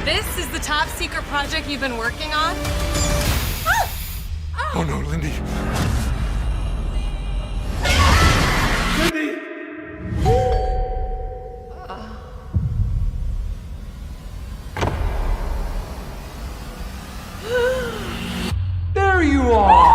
This is the top secret project you've been working on? Oh no, Lindy. Lindy! There you are!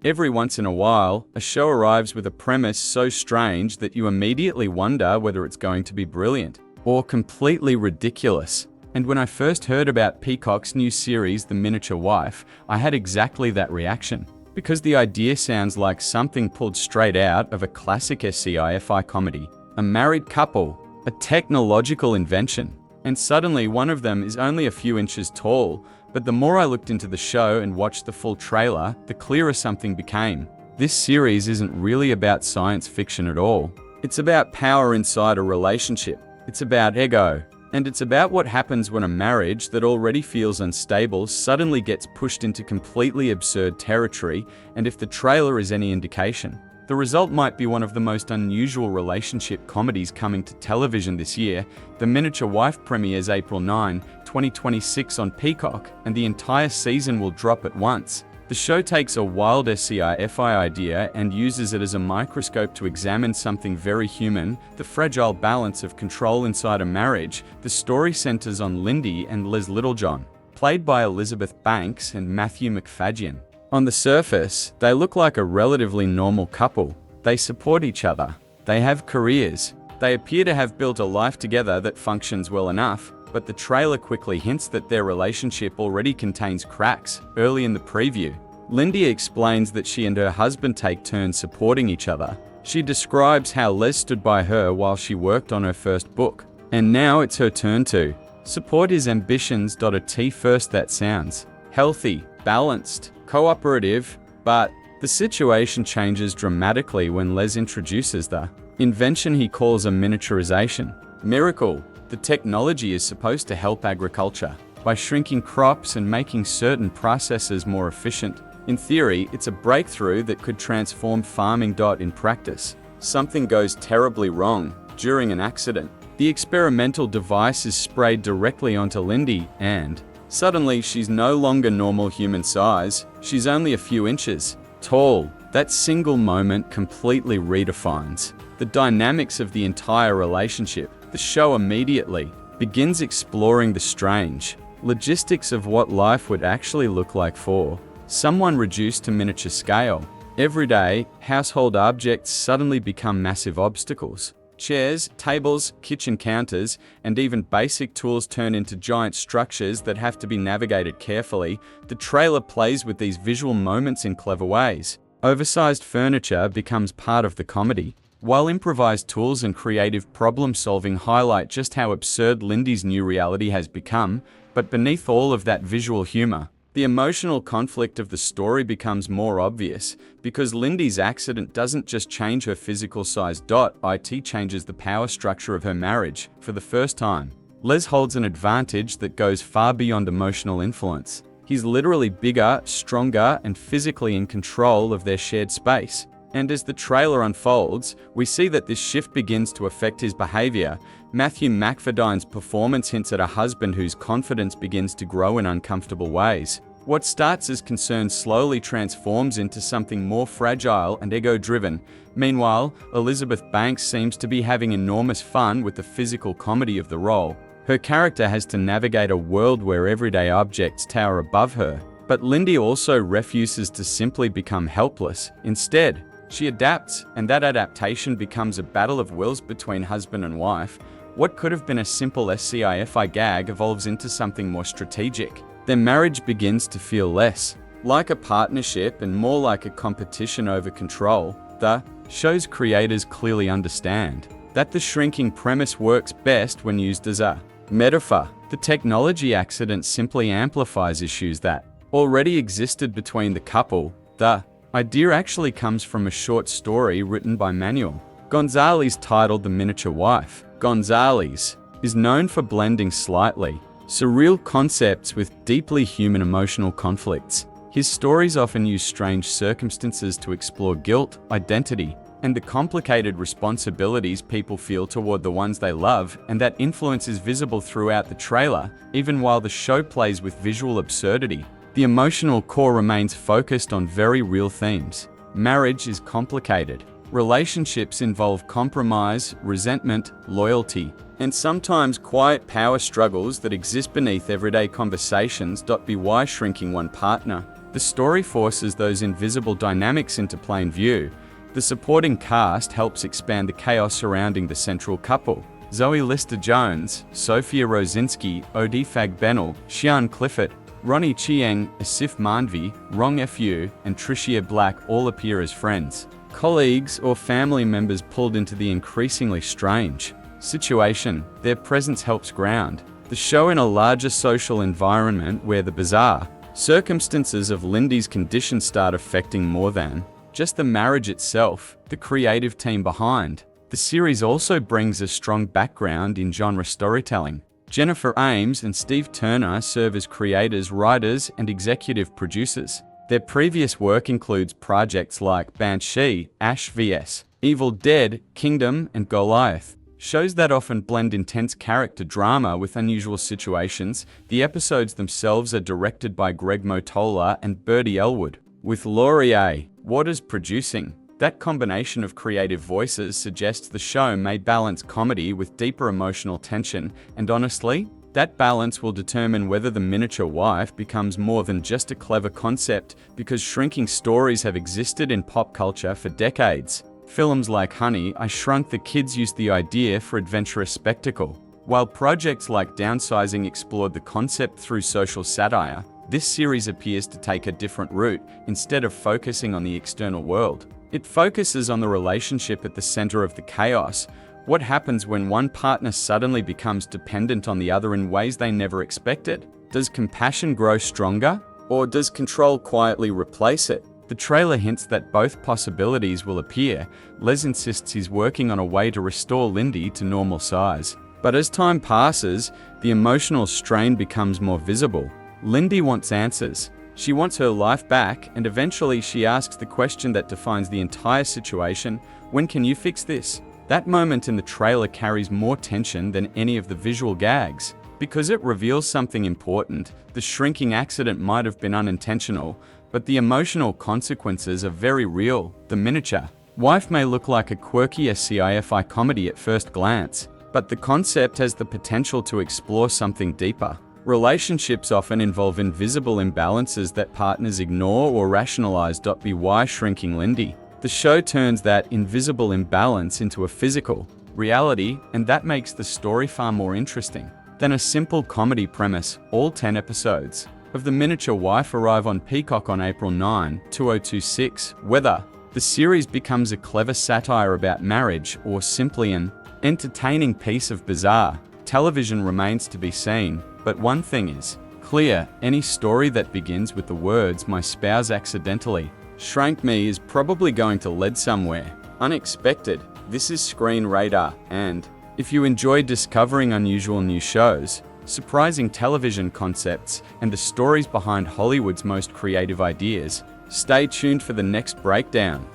Every once in a while, a show arrives with a premise so strange that you immediately wonder whether it's going to be brilliant or completely ridiculous. And when I first heard about Peacock's new series, The Miniature Wife, I had exactly that reaction. Because the idea sounds like something pulled straight out of a classic Sci-Fi comedy. A married couple, a technological invention, and suddenly one of them is only a few inches tall. But the more I looked into the show and watched the full trailer, the clearer something became. This series isn't really about science fiction at all. It's about power inside a relationship. It's about ego. And it's about what happens when a marriage that already feels unstable suddenly gets pushed into completely absurd territory, and if the trailer is any indication, the result might be one of the most unusual relationship comedies coming to television this year. The Miniature Wife premieres April 9, 2026 on Peacock, and the entire season will drop at once. The show takes a wild Sci-Fi idea and uses it as a microscope to examine something very human, the fragile balance of control inside a marriage. The story centers on Lindy and Les Littlejohn, played by Elizabeth Banks and Matthew Macfadyen. On the surface, they look like a relatively normal couple. They support each other. They have careers. They appear to have built a life together that functions well enough, but the trailer quickly hints that their relationship already contains cracks. Early in the preview, Lindy explains that she and her husband take turns supporting each other. She describes how Les stood by her while she worked on her first book, and now it's her turn to support his ambitions. At first that sounds healthy, balanced, cooperative, but the situation changes dramatically when Les introduces the invention he calls a miniaturization miracle. The technology is supposed to help agriculture by shrinking crops and making certain processes more efficient. In theory, it's a breakthrough that could transform farming. In practice, something goes terribly wrong during an accident. The experimental device is sprayed directly onto Lindy, and suddenly she's no longer normal human size. She's only a few inches tall. That single moment completely redefines the dynamics of the entire relationship. The show immediately begins exploring the strange logistics of what life would actually look like for someone reduced to miniature scale. Everyday household objects suddenly become massive obstacles. Chairs, tables, kitchen counters, and even basic tools turn into giant structures that have to be navigated carefully. The trailer plays with these visual moments in clever ways. Oversized furniture becomes part of the comedy, while improvised tools and creative problem-solving highlight just how absurd Lindy's new reality has become. But beneath all of that visual humor, the emotional conflict of the story becomes more obvious, because Lindy's accident doesn't just change her physical size. It changes the power structure of her marriage. For the first time, Les holds an advantage that goes far beyond emotional influence. He's literally bigger, stronger, and physically in control of their shared space. And as the trailer unfolds, we see that this shift begins to affect his behavior. Matthew Macfadyen's performance hints at a husband whose confidence begins to grow in uncomfortable ways. What starts as concern slowly transforms into something more fragile and ego-driven. Meanwhile, Elizabeth Banks seems to be having enormous fun with the physical comedy of the role. Her character has to navigate a world where everyday objects tower above her. But Lindy also refuses to simply become helpless. Instead, she adapts, and that adaptation becomes a battle of wills between husband and wife. What could have been a simple Sci-Fi gag evolves into something more strategic. Their marriage begins to feel less like a partnership and more like a competition over control. The show's creators clearly understand that the shrinking premise works best when used as a metaphor. The technology accident simply amplifies issues that already existed between the couple. The idea actually comes from a short story written by Manuel Gonzales titled The Miniature Wife. Gonzales is known for blending slightly surreal concepts with deeply human emotional conflicts. His stories often use strange circumstances to explore guilt, identity, and the complicated responsibilities people feel toward the ones they love, and that influence is visible throughout the trailer, even while the show plays with visual absurdity. The emotional core remains focused on very real themes. Marriage is complicated. Relationships involve compromise, resentment, loyalty, and sometimes quiet power struggles that exist beneath everyday conversations. By shrinking one partner, the story forces those invisible dynamics into plain view. The supporting cast helps expand the chaos surrounding the central couple. Zoe Lister-Jones, Sophia Rosinski, Odie Fagbenel, Sian Clifford, Ronnie Chieng, Asif Mandvi, Rong Fu, and Tricia Black all appear as friends, colleagues, or family members pulled into the increasingly strange situation. Their presence helps ground the show in a larger social environment where the bizarre circumstances of Lindy's condition start affecting more than just the marriage itself. The creative team behind the series also brings a strong background in genre storytelling. Jennifer Ames and Steve Turner serve as creators, writers, and executive producers. Their previous work includes projects like Banshee, Ash vs. Evil Dead, Kingdom, and Goliath. Shows that often blend intense character drama with unusual situations. The episodes themselves are directed by Greg Motola and Bertie Elwood, with Laurie A. Waters producing. That combination of creative voices suggests the show may balance comedy with deeper emotional tension, and honestly, that balance will determine whether The Miniature Wife becomes more than just a clever concept, because shrinking stories have existed in pop culture for decades. Films like Honey, I Shrunk the Kids used the idea for adventurous spectacle, while projects like Downsizing explored the concept through social satire. This series appears to take a different route. Instead of focusing on the external world, it focuses on the relationship at the center of the chaos. What happens when one partner suddenly becomes dependent on the other in ways they never expected? Does compassion grow stronger, or does control quietly replace it? The trailer hints that both possibilities will appear. Les insists he's working on a way to restore Lindy to normal size. But as time passes, the emotional strain becomes more visible. Lindy wants answers. She wants her life back, and eventually she asks the question that defines the entire situation: when can you fix this? That moment in the trailer carries more tension than any of the visual gags, because it reveals something important. The shrinking accident might have been unintentional, but the emotional consequences are very real. The Miniature Wife may look like a quirky sci-fi comedy at first glance, but the concept has the potential to explore something deeper. Relationships often involve invisible imbalances that partners ignore or rationalize. By shrinking Lindy, the show turns that invisible imbalance into a physical reality, and that makes the story far more interesting than a simple comedy premise. All 10 episodes of The Miniature Wife arrive on Peacock on April 9, 2026. Whether the series becomes a clever satire about marriage or simply an entertaining piece of bizarre television remains to be seen. But one thing is clear: any story that begins with the words "my spouse accidentally shrank me" is probably going to lead somewhere unexpected. This is Screen Radar, and if you enjoy discovering unusual new shows, surprising television concepts, and the stories behind Hollywood's most creative ideas, stay tuned for the next breakdown.